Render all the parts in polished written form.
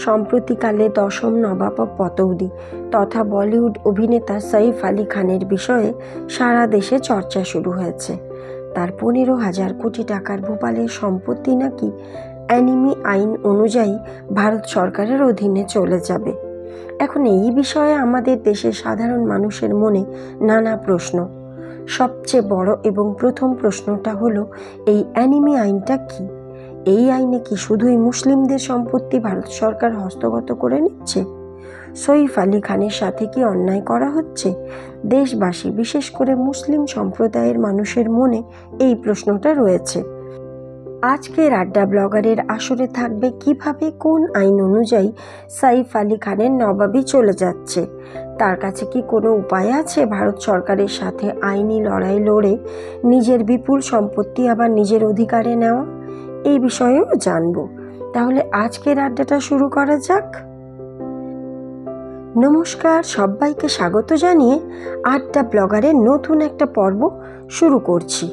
সম্প্রতিকালে দশম নবাব পতৌদি তথা বলিউড অভিনেতা সাইফ আলী খানের বিষয়ে সারা দেশে চর্চা শুরু হয়েছে। তার 15,000 কোটি টাকার ভোপালের সম্পত্তি নাকি অ্যানিমি আইন অনুযায়ী ভারত সরকারের অধীনে চলে যাবে। এখন এই বিষয়ে আমাদের দেশের সাধারণ মানুষের মনে নানা প্রশ্ন। সবচেয়ে বড় এবং প্রথম প্রশ্নটা হলো, এই অ্যানিমি আইনটা কি? এই আইনে কি শুধুই মুসলিমদের সম্পত্তি ভারত সরকার হস্তগত করে নিচ্ছে? সইফ আলী খানের সাথে কি অন্যায় করা হচ্ছে? দেশবাসী, বিশেষ করে মুসলিম সম্প্রদায়ের মানুষের মনে এই প্রশ্নটা রয়েছে। আজকের আড্ডা ব্লগারের আসরে থাকবে কিভাবে কোন আইন অনুযায়ী সাইফ আলী খানের নবাবি চলে যাচ্ছে, তার কাছে কি কোনো উপায় আছে ভারত সরকারের সাথে আইনি লড়াই লড়ে নিজের বিপুল সম্পত্তি আবার নিজের অধিকারে নেওয়া, এই বিষয়েও জানবো। তাহলে আজকের আড্ডাটা শুরু করা যাক। নমস্কার, সবাইকে স্বাগত জানিয়ে আড্ডা ব্লগারের নতুন একটা পর্ব শুরু করছি।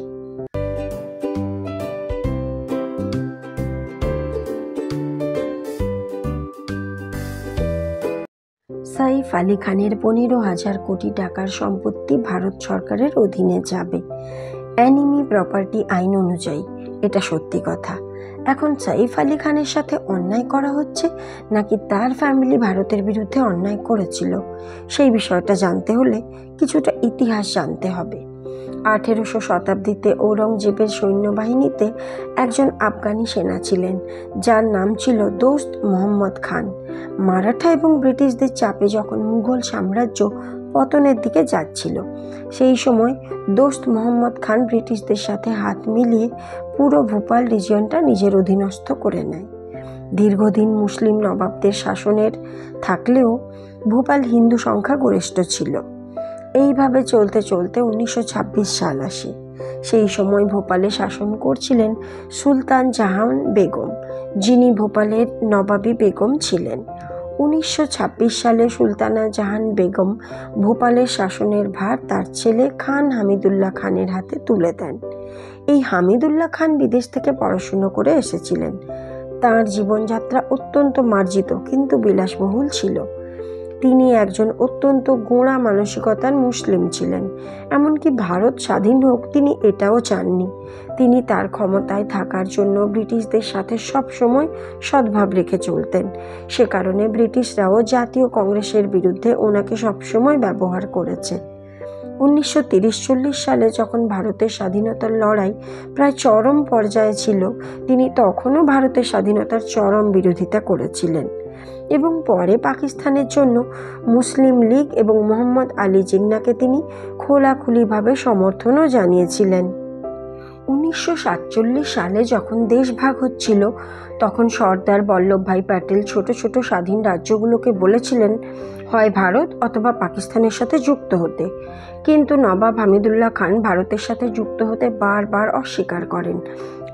সাইফ আলী খানের 15,000 কোটি টাকার সম্পত্তি ভারত সরকারের অধীনে যাবে অ্যানিমি প্রপার্টি আইন অনুযায়ী, এটা সত্যি কথা। এখন সাইফ আলী খানের সাথে অন্যায় করা হচ্ছে নাকি তার ফ্যামিলি ভারতের বিরুদ্ধে অন্যায় করেছিল, সেই বিষয়টা জানতে হলে কিছুটা ইতিহাস জানতে হবে। 1800 শতাব্দীতে ঔরঙ্গজেবের সৈন্যবাহিনীতে একজন আফগানি সেনা ছিলেন যার নাম ছিল দোস্ত মোহাম্মদ খান। মারাঠা এবং ব্রিটিশদের চাপে যখন মুঘল সাম্রাজ্য পতনের দিকে যাচ্ছিল, সেই সময় দোস্ত মোহাম্মদ খান ব্রিটিশদের সাথে হাত মিলিয়ে পুরো ভোপাল রিজিয়নটা নিজের অধীনস্থ করে নেয়। দীর্ঘদিন মুসলিম নবাবদের শাসনের থাকলেও ভোপাল হিন্দু সংখ্যাগরিষ্ঠ ছিল। এইভাবে চলতে চলতে 1926 সাল আসে। সেই সময় ভোপালে শাসন করছিলেন সুলতান জাহান বেগম, যিনি ভোপালের নবাবী বেগম ছিলেন। 1926 সালে সুলতানা জাহান বেগম ভোপালের শাসনের ভার তার ছেলে খান হামিদুল্লাহ খানের হাতে তুলে দেন। এই হামিদুল্লাহ খান বিদেশ থেকে পড়াশুনো করে এসেছিলেন। তার জীবনযাত্রা অত্যন্ত মার্জিত কিন্তু বিলাসবহুল ছিল। তিনি একজন অত্যন্ত গোঁড়া মানসিকতার মুসলিম ছিলেন। এমনকি ভারত স্বাধীন হোক তিনি এটাও চাননি। তিনি তার ক্ষমতায় থাকার জন্য ব্রিটিশদের সাথে সবসময় সদ্ভাব রেখে চলতেন। সে কারণে ব্রিটিশরাও জাতীয় কংগ্রেসের বিরুদ্ধে ওনাকে সবসময় ব্যবহার করেছে। 1930-40 সালে যখন ভারতের স্বাধীনতার লড়াই প্রায় চরম পর্যায়ে ছিল, তিনি তখনও ভারতের স্বাধীনতার চরম বিরোধিতা করেছিলেন এবং পরে পাকিস্তানের জন্য মুসলিম লীগ এবং মোহাম্মদ আলী জিন্নাহকে তিনি খোলাখুলিভাবে সমর্থনও জানিয়েছিলেন। 1947 সালে যখন দেশ ভাগ হচ্ছিল, তখন সর্দার বল্লভভাই প্যাটেল ছোট ছোট স্বাধীন রাজ্যগুলোকে বলেছিলেন হয় ভারত অথবা পাকিস্তানের সাথে যুক্ত হতে, কিন্তু নবাব হামিদুল্লাহ খান ভারতের সাথে যুক্ত হতে বারবার অস্বীকার করেন।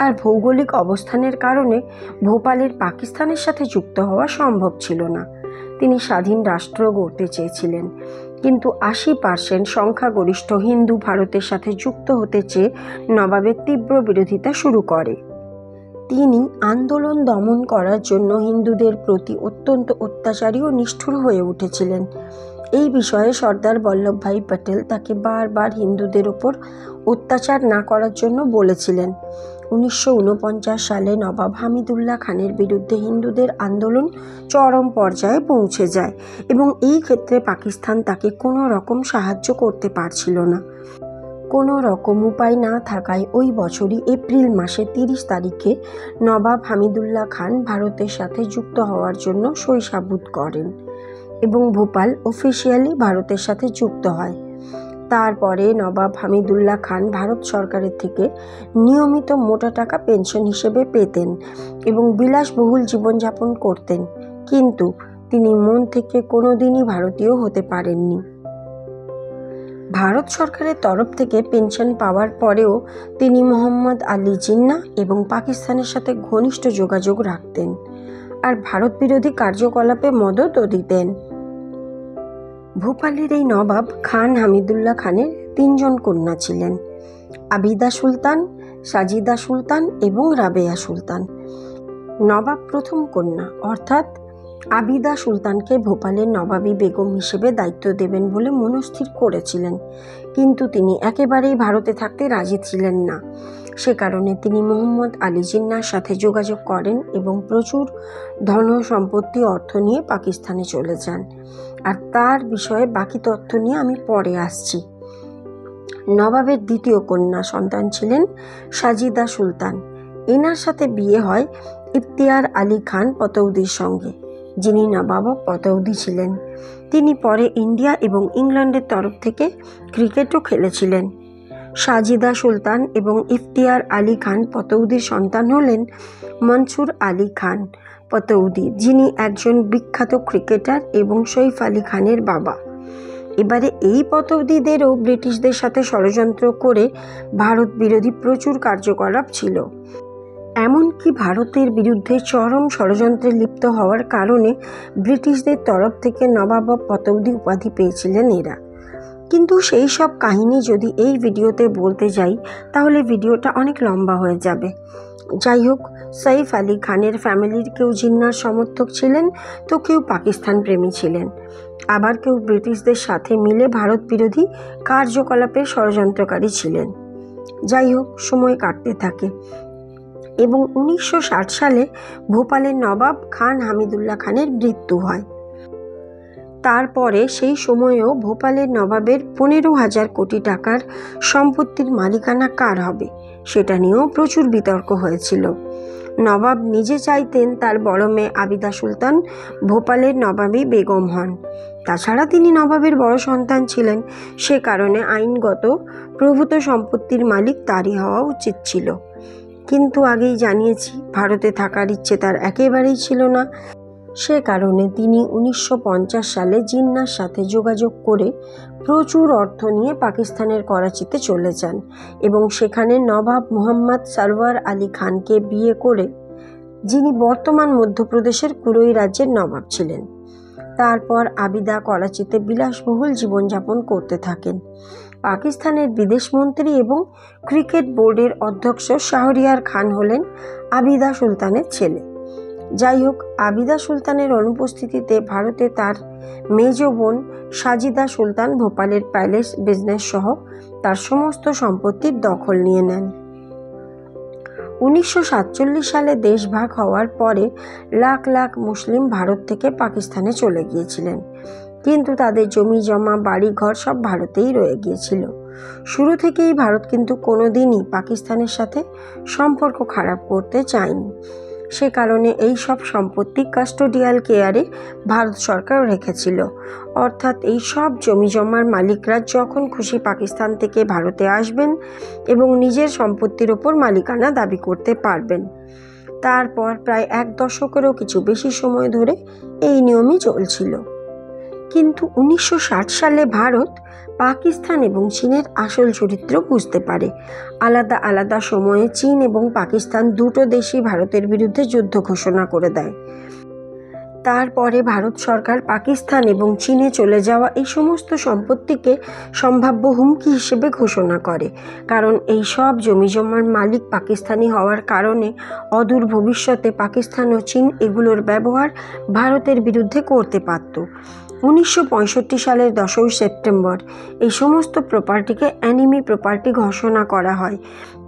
আর ভৌগোলিক অবস্থানের কারণে ভোপালের পাকিস্তানের সাথে যুক্ত হওয়া সম্ভব ছিল না। তিনি স্বাধীন রাষ্ট্র গড়তে চেয়েছিলেন, কিন্তু 80% সংখ্যাগরিষ্ঠ হিন্দু ভারতের সাথে যুক্ত হতে চেয়ে নবাবের তীব্র বিরোধিতা শুরু করে। তিনি আন্দোলন দমন করার জন্য হিন্দুদের প্রতি অত্যন্ত অত্যাচারী ও নিষ্ঠুর হয়ে উঠেছিলেন। এই বিষয়ে সর্দার বল্লভভাই প্যাটেল তাকে বারবার হিন্দুদের ওপর অত্যাচার না করার জন্য বলেছিলেন। 1949 সালে নবাব হামিদুল্লাহ খানের বিরুদ্ধে হিন্দুদের আন্দোলন চরম পর্যায়ে পৌঁছে যায় এবং এই ক্ষেত্রে পাকিস্তান তাকে কোনো রকম সাহায্য করতে পারছিল না। কোনো রকম উপায় না থাকায় ওই বছরই এপ্রিল মাসে 30 তারিখে নবাব হামিদুল্লাহ খান ভারতের সাথে যুক্ত হওয়ার জন্য সই সাবুত করেন এবং ভোপাল অফিসিয়ালি ভারতের সাথে যুক্ত হয়। তারপরে নবাব হামিদুল্লাহ খান ভারত সরকারের থেকে নিয়মিত মোটা টাকা পেনশন হিসেবে পেতেন এবং বিলাসবহুল জীবনযাপন করতেন, কিন্তু তিনি মন থেকে কোনোদিনই ভারতীয় হতে পারেননি। ভারত সরকারের তরফ থেকে পেনশন পাওয়ার পরেও তিনি মোহাম্মদ আলী জিন্নাহ এবং পাকিস্তানের সাথে ঘনিষ্ঠ যোগাযোগ রাখতেন আর ভারত বিরোধী কার্যকলাপে মদতও দিতেন। ভোপালের এই নবাব খান হামিদুল্লাহ খানের 3 জন কন্যা ছিলেন, আবিদা সুলতান, সাজিদা সুলতান এবং রাবেয়া সুলতান। নবাব প্রথম কন্যা অর্থাৎ আবিদা সুলতানকে ভোপালের নবাবী বেগম হিসেবে দায়িত্ব দেবেন বলে মনস্থির করেছিলেন, কিন্তু তিনি একেবারেই ভারতে থাকতে রাজি ছিলেন না। সে কারণে তিনি মোহাম্মদ আলী জিন্নাহর সাথে যোগাযোগ করেন এবং প্রচুর ধন সম্পত্তি অর্থ নিয়ে পাকিস্তানে চলে যান। আর তার বিষয়ে বাকি তথ্য নিয়ে আমি পরে আসছি। নবাবের দ্বিতীয় কন্যা সন্তান ছিলেন সাজিদা সুলতান। এনার সাথে বিয়ে হয় ইফতিয়ার আলী খান পতৌদির সঙ্গে, যিনি নবাব পতৌদি ছিলেন। তিনি পরে ইন্ডিয়া এবং ইংল্যান্ডের তরফ থেকে ক্রিকেটও খেলেছিলেন। সাজিদা সুলতান এবং ইফতিয়ার আলী খান পতৌদির সন্তান হলেন মনসুর আলী খান পতৌদি, যিনি একজন বিখ্যাত ক্রিকেটার এবং সইফ আলী খানের বাবা। এবারে এই পতৌদিদেরও ব্রিটিশদের সাথে ষড়যন্ত্র করে ভারত বিরোধী প্রচুর কার্যকলাপ ছিল। এমনকি ভারতের বিরুদ্ধে চরম ষড়যন্ত্রে লিপ্ত হওয়ার কারণে ব্রিটিশদের তরফ থেকে নবাব পতৌদি উপাধি পেয়েছিলেন এরা। কিন্তু সেই সব কাহিনী যদি এই ভিডিওতে বলতে যাই তাহলে ভিডিওটা অনেক লম্বা হয়ে যাবে। যাই হোক, সইফ আলী খানের ফ্যামিলির কেউ জিন্নাহর সমর্থক ছিলেন, তো কেউ পাকিস্তান প্রেমী ছিলেন, আবার কেউ ব্রিটিশদের সাথে মিলে ভারত বিরোধী কার্যকলাপের ষড়যন্ত্রকারী ছিলেন। যাই হোক, সময় কাটতে থাকে এবং 1960 সালে ভোপালের নবাব খান হামিদুল্লাহ খানের মৃত্যু হয়। তারপরে সেই সময়েও ভোপালের নবাবের 15,000 কোটি টাকার সম্পত্তির মালিকানা কার হবে সেটা নিয়েও প্রচুর বিতর্ক হয়েছিল। নবাব নিজে চাইতেন তার বড় মেয়ে আবিদা সুলতান ভোপালের নবাবী বেগম হন। তাছাড়া তিনি নবাবের বড় সন্তান ছিলেন, সে কারণে আইনগত প্রভূত সম্পত্তির মালিক তারই হওয়া উচিত ছিল। কিন্তু আগেই জানিয়েছি, ভারতে থাকার ইচ্ছে তার একেবারেই ছিল না। সে কারণে তিনি 1950 সালে জিন্নাহর সাথে যোগাযোগ করে প্রচুর অর্থ নিয়ে পাকিস্তানের করাচিতে চলে যান এবং সেখানে নবাব মোহাম্মদ সরওয়ার আলী খানকে বিয়ে করে, যিনি বর্তমান মধ্যপ্রদেশের কুরই রাজ্যের নবাব ছিলেন। তারপর আবিদা করাচিতে বিলাসবহুল জীবনযাপন করতে থাকেন। পাকিস্তানের বিদেশমন্ত্রী এবং ক্রিকেট বোর্ডের অধ্যক্ষ শাহরিয়ার খান হলেন আবিদা সুলতানের ছেলে। যাই হোক, আবিদা সুলতানের অনুপস্থিতিতে ভারতে তার মেজ বোন সাজিদা সুলতান ভোপালের প্যালেস বিজনেস সহ তার সমস্ত সম্পত্তির দখল নিয়ে নেন। 1947 সালে দেশ ভাগ হওয়ার পরে লাখ লাখ মুসলিম ভারত থেকে পাকিস্তানে চলে গিয়েছিলেন, কিন্তু তাদের জমি জমা বাড়ি ঘর সব ভারতেই রয়ে গিয়েছিল। শুরু থেকেই ভারত কিন্তু কোনোদিনই পাকিস্তানের সাথে সম্পর্ক খারাপ করতে চায়নি। সে কারণে এই সব সম্পত্তি কাস্টোডিয়াল কেয়ারে ভারত সরকার রেখেছিল, অর্থাৎ এই সব জমি জমার মালিকরা যখন খুশি পাকিস্তান থেকে ভারতে আসবেন এবং নিজের সম্পত্তির ওপর মালিকানা দাবি করতে পারবেন। তারপর প্রায় 1 দশকেরও কিছু বেশি সময় ধরে এই নিয়মই চলছিল। কিন্তু 1960 সালে ভারত পাকিস্তান এবং চীনের আসল চরিত্র বুঝতে পারে। আলাদা আলাদা সময়ে চীন এবং পাকিস্তান দুটো দেশই ভারতের বিরুদ্ধে যুদ্ধ ঘোষণা করে দেয়। তারপরে ভারত সরকার পাকিস্তান এবং চীনে চলে যাওয়া এই সমস্ত সম্পত্তিকে সম্ভাব্য হুমকি হিসেবে ঘোষণা করে, কারণ এই সব জমিজমার মালিক পাকিস্তানি হওয়ার কারণে অদূর ভবিষ্যতে পাকিস্তান ও চীন এগুলোর ব্যবহার ভারতের বিরুদ্ধে করতে পারত। 1965 সালের 10ই সেপ্টেম্বর এই সমস্ত প্রপার্টিকে অ্যানিমি প্রপার্টি ঘোষণা করা হয়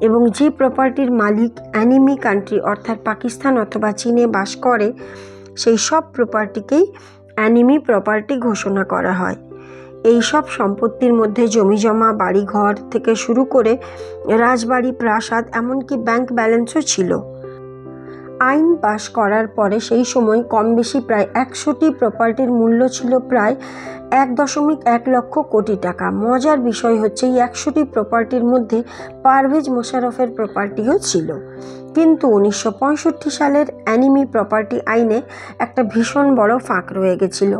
এবং যে প্রপার্টির মালিক অ্যানিমি কান্ট্রি অর্থাৎ পাকিস্তান অথবা চীনে বাস করে সেই সব প্রপার্টিকেই অ্যানিমি প্রপার্টি ঘোষণা করা হয়। এই সব সম্পত্তির মধ্যে জমিজমা বাড়িঘর থেকে শুরু করে রাজবাড়ি প্রাসাদ এমনকি ব্যাংক ব্যালেন্সও ছিল। আইন পাশ করার পরে সেই সময় কম বেশি প্রায় 100টি প্রপার্টির মূল্য ছিল প্রায় 1.1 লক্ষ কোটি টাকা। মজার বিষয় হচ্ছে এই 100টি প্রপার্টির মধ্যে পারভেজ মোশাররফের প্রপার্টিও ছিল। কিন্তু 1965 সালের অ্যানিমি প্রপার্টি আইনে একটা ভীষণ বড় ফাঁক রয়ে গেছিল।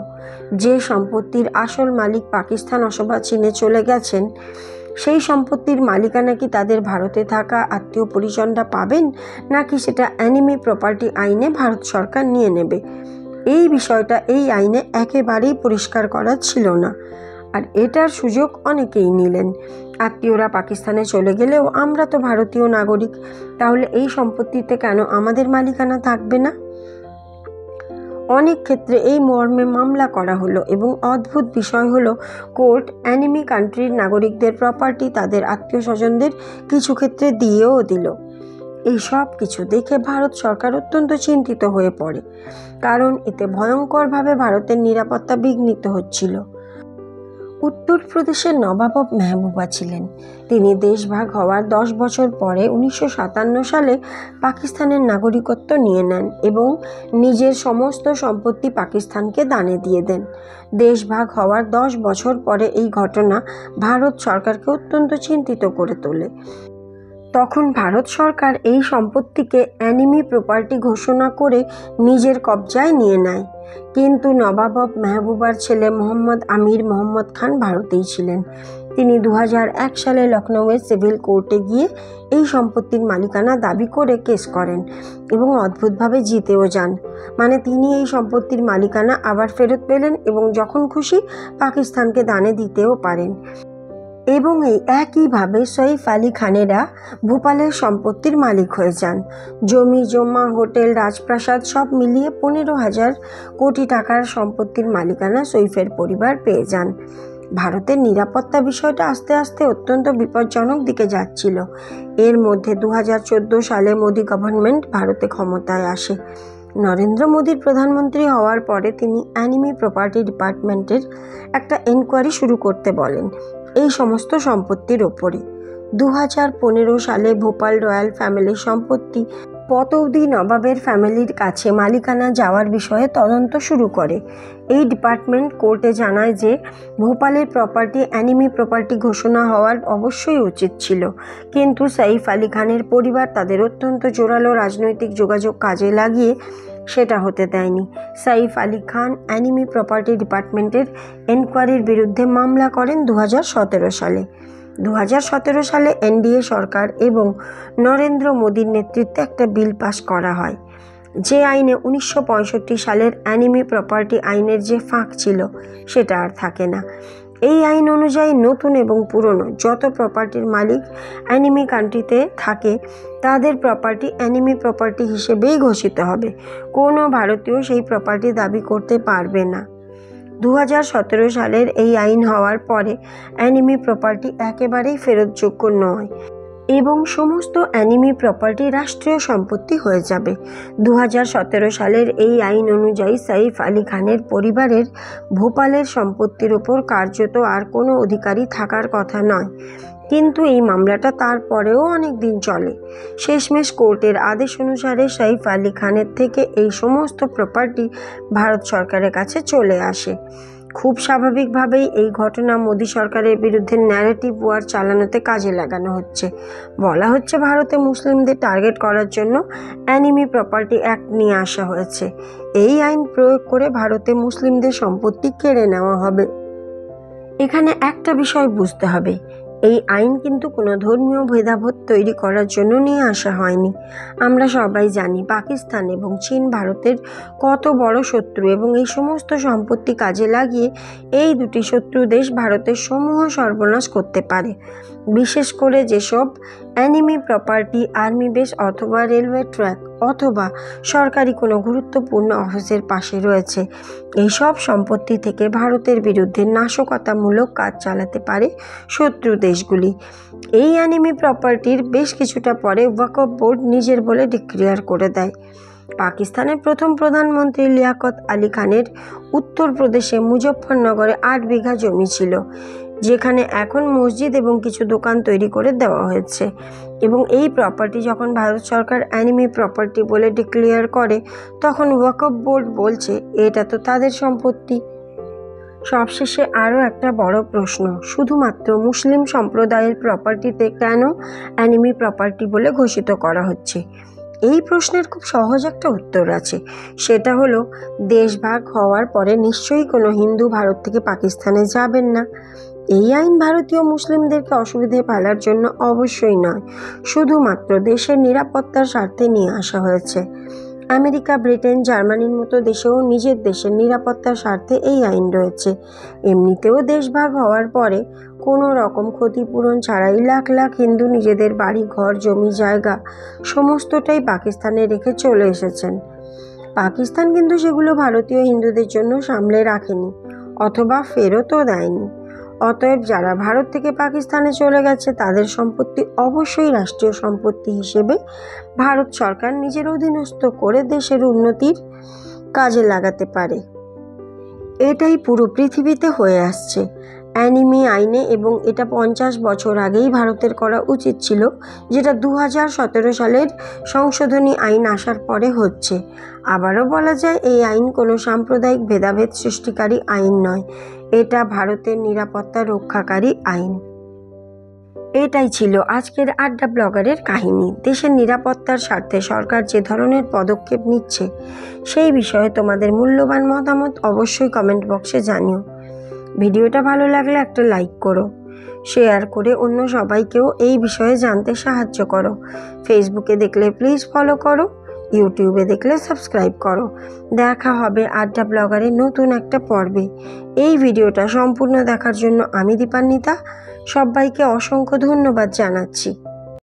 যে সম্পত্তির আসল মালিক পাকিস্তান অথবা চীনে চলে গেছেন, সেই সম্পত্তির মালিকানা কি তাদের ভারতে থাকা আত্মীয় পরিজনরা পাবেন, নাকি সেটা অ্যানিমি প্রপার্টি আইনে ভারত সরকার নিয়ে নেবে? এই বিষয়টা এই আইনে একেবারেই পরিষ্কার করা ছিল না, আর এটার সুযোগ অনেকেই নিলেন। আত্মীয়রা পাকিস্তানে চলে গেলেও আমরা তো ভারতীয় নাগরিক, তাহলে এই সম্পত্তিতে কেন আমাদের মালিকানা থাকবে না? অনেক ক্ষেত্রে এই মর্মে মামলা করা হলো এবং অদ্ভুত বিষয় হলো কোর্ট অ্যানিমি কান্ট্রির নাগরিকদের প্রপার্টি তাদের আত্মীয় স্বজনদের কিছু ক্ষেত্রে দিয়েও দিল। এই সব কিছু দেখে ভারত সরকার অত্যন্ত চিন্তিত হয়ে পড়ে, কারণ এতে ভয়ঙ্করভাবে ভারতের নিরাপত্তা বিঘ্নিত হচ্ছিল। উত্তরপ্রদেশের নবাব মেহবুবা ছিলেন। তিনি দেশভাগ হওয়ার 10 বছর পরে 1957 সালে পাকিস্তানের নাগরিকত্ব নিয়ে নেন এবং নিজের সমস্ত সম্পত্তি পাকিস্তানকে দানে দিয়ে দেন। দেশভাগ হওয়ার 10 বছর পরে এই ঘটনা ভারত সরকারকে অত্যন্ত চিন্তিত করে তোলে। তখন ভারত সরকার এই সম্পত্তিকে অ্যানিমি প্রপার্টি ঘোষণা করে নিজের কবজায় নিয়ে নেয়। কিন্তু নবাব মেহবুবার ছেলে মোহাম্মদ আমির মোহাম্মদ খান ভারতেই ছিলেন। তিনি 2001 সালে লখনৌয়ের সিভিল কোর্টে গিয়ে এই সম্পত্তির মালিকানা দাবি করে কেস করেন এবং অদ্ভুতভাবে জিতেও যান। মানে তিনি এই সম্পত্তির মালিকানা আবার ফেরত পেলেন এবং যখন খুশি পাকিস্তানকে দানে দিতেও পারেন। এবং এই একইভাবে সইফ আলী খানেরা ভোপালের সম্পত্তির মালিক হয়ে যান। জমি জমা, হোটেল, রাজপ্রাসাদ সব মিলিয়ে 15,000 কোটি টাকার সম্পত্তির মালিকানা সইফের পরিবার পেয়ে যান। ভারতের নিরাপত্তা বিষয়টা আস্তে আস্তে অত্যন্ত বিপজ্জনক দিকে যাচ্ছিল। এর মধ্যে 2014 সালে মোদি গভর্নমেন্ট ভারতে ক্ষমতায় আসে। নরেন্দ্র মোদীর প্রধানমন্ত্রী হওয়ার পরে তিনি অ্যানিমি প্রপার্টি ডিপার্টমেন্টের একটা এনকোয়ারি শুরু করতে বলেন এই সমস্ত সম্পত্তির ওপরে। 2015 সালে ভোপাল রয়্যাল ফ্যামিলির সম্পত্তি পতৌদি নবাবের ফ্যামিলির কাছে মালিকানা যাওয়ার বিষয়ে তদন্ত শুরু করে। এই ডিপার্টমেন্ট কোর্টে জানায় যে ভোপালের প্রপার্টি অ্যানিমি প্রপার্টি ঘোষণা হওয়ার অবশ্যই উচিত ছিল, কিন্তু সাইফ আলী খানের পরিবার তাদের অত্যন্ত জোরালো রাজনৈতিক যোগাযোগ কাজে লাগিয়ে সেটা হতে দেয়নি। সাইফ আলী খান অ্যানিমি প্রপার্টি ডিপার্টমেন্টের এনকোয়ারির বিরুদ্ধে মামলা করেন 2017 সালে। 2017 সালে এনডিএ সরকার এবং নরেন্দ্র মোদীর নেতৃত্বে একটা বিল পাস করা হয়, যে আইনে 1965 সালের অ্যানিমি প্রপার্টি আইনের যে ফাঁক ছিল সেটা আর থাকে না। এই আইন অনুযায়ী নতুন এবং পুরনো যত প্রপার্টির মালিক অ্যানিমি কান্ট্রিতে থাকে তাদের প্রপার্টি অ্যানিমি প্রপার্টি হিসেবেই ঘোষিত হবে। কোনো ভারতীয় সেই প্রপার্টি দাবি করতে পারবে না। 2017 সালের এই আইন হওয়ার পরে অ্যানিমি প্রপার্টি একেবারেই ফেরতযোগ্য নয় এবং সমস্ত অ্যানিমি প্রপার্টি রাষ্ট্রীয় সম্পত্তি হয়ে যাবে। 2017 সালের এই আইন অনুযায়ী সাইফ আলী খানের পরিবারের ভোপালের সম্পত্তির ওপর কার্যত আর কোনো অধিকারী থাকার কথা নয়। কিন্তু এই মামলাটা তারপরেও অনেক দিন চলে। শেষমেশ কোর্টের আদেশ অনুসারে সাইফ আলী খানের থেকে এই সমস্ত প্রপার্টি ভারত সরকারের কাছে চলে আসে। খুব স্বাভাবিকভাবেই এই ঘটনা মোদী সরকারের বিরুদ্ধে ন্যারেটিভ ওয়ার চালানোতে কাজে লাগানো হচ্ছে। বলা হচ্ছে ভারতে মুসলিমদের টার্গেট করার জন্য অ্যানিমি প্রপার্টি অ্যাক্ট নিয়ে আসা হয়েছে। এই আইন প্রয়োগ করে ভারতে মুসলিমদের সম্পত্তি কেড়ে নেওয়া হবে। এখানে একটা বিষয় বুঝতে হবে, এই আইন কিন্তু কোনো ধর্মীয় ভেদাভেদ তৈরি করার জন্য নিয়ে আসা হয়নি। আমরা সবাই জানি পাকিস্তান এবং চীন ভারতের কত বড় শত্রু এবং এই সমস্ত সম্পত্তি কাজে লাগিয়ে এই দুটি শত্রু দেশ ভারতের সমূহ সর্বনাশ করতে পারে। বিশেষ করে যেসব অ্যানিমি প্রপার্টি আর্মি বেস অথবা রেলওয়ে ট্র্যাক অথবা সরকারি কোনো গুরুত্বপূর্ণ অফিসের পাশে রয়েছে, এই সব সম্পত্তি থেকে ভারতের বিরুদ্ধে নাশকতামূলক কাজ চালাতে পারে শত্রু দেশগুলি। এই অ্যানিমি প্রপার্টির বেশ কিছুটা পরে ওয়াকফ বোর্ড নিজের বলে ডিক্লেয়ার করে দেয়। পাকিস্তানের প্রথম প্রধানমন্ত্রী লিয়াকত আলী খানের উত্তরপ্রদেশে মুজফ্ফরনগরে 8 বিঘা জমি ছিল, যেখানে এখন মসজিদ এবং কিছু দোকান তৈরি করে দেওয়া হয়েছে। এবং এই প্রপার্টি যখন ভারত সরকার অ্যানিমি প্রপার্টি বলে ডিক্লেয়ার করে তখন ওয়াকফ বোর্ড বলছে এটা তো তাদের সম্পত্তি। সবশেষে আরও একটা বড় প্রশ্ন, শুধুমাত্র মুসলিম সম্প্রদায়ের প্রপার্টিতে কেন অ্যানিমি প্রপার্টি বলে ঘোষিত করা হচ্ছে? এই প্রশ্নের খুব সহজ একটা উত্তর আছে, সেটা হলো দেশভাগ হওয়ার পরে নিশ্চয়ই কোনো হিন্দু ভারত থেকে পাকিস্তানে যাবেন না। এই আইন ভারতীয় মুসলিমদেরকে অসুবিধায় ফেলার জন্য অবশ্যই নয়, শুধুমাত্র দেশের নিরাপত্তার স্বার্থে নিয়ে আসা হয়েছে। আমেরিকা, ব্রিটেন, জার্মানির মতো দেশেও নিজের দেশের নিরাপত্তার স্বার্থে এই আইন রয়েছে। এমনিতেও দেশভাগ হওয়ার পরে কোনো রকম ক্ষতিপূরণ ছাড়াই লাখ লাখ হিন্দু নিজেদের বাড়ি ঘর জমি জায়গা সমস্তটাই পাকিস্তানে রেখে চলে এসেছেন। পাকিস্তান কিন্তু সেগুলো ভারতীয় হিন্দুদের জন্য সামলে রাখেনি অথবা ফেরতও দেয়নি। অতএব যারা ভারত থেকে পাকিস্তানে চলে গেছে তাদের সম্পত্তি অবশ্যই রাষ্ট্রীয় সম্পত্তি হিসেবে ভারত সরকার নিজের অধীনস্থ করে দেশের উন্নতির কাজে লাগাতে পারে। এটাই পুরো পৃথিবীতে হয়ে আসছে অ্যানিমি আইনে, এবং এটা 50 বছর আগেই ভারতের করা উচিত ছিল, যেটা 2017 সালের সংশোধনী আইন আসার পরে হচ্ছে। আবারও বলা যায়, এই আইন কোনো সাম্প্রদায়িক ভেদাভেদ সৃষ্টিকারী আইন নয়, এটা ভারতের নিরাপত্তা রক্ষাকারী আইন। এটাই ছিল আজকের আড্ডা ব্লগারের কাহিনী। দেশের নিরাপত্তার স্বার্থে সরকার যে ধরনের পদক্ষেপ নিচ্ছে সেই বিষয়ে তোমাদের মূল্যবান মতামত অবশ্যই কমেন্ট বক্সে জানিও। ভিডিওটা ভালো লাগলে একটা লাইক করো, শেয়ার করে অন্য সবাইকেও এই বিষয়ে জানতে সাহায্য করো। ফেসবুকে দেখলে প্লিজ ফলো করো, ইউটিউবে দেখলে সাবস্ক্রাইব করো। দেখা হবে আড্ডা ব্লগারের নতুন একটা পর্বে। এই ভিডিওটা সম্পূর্ণ দেখার জন্য আমি দীপান্বিতা সবাইকে অসংখ্য ধন্যবাদ জানাচ্ছি।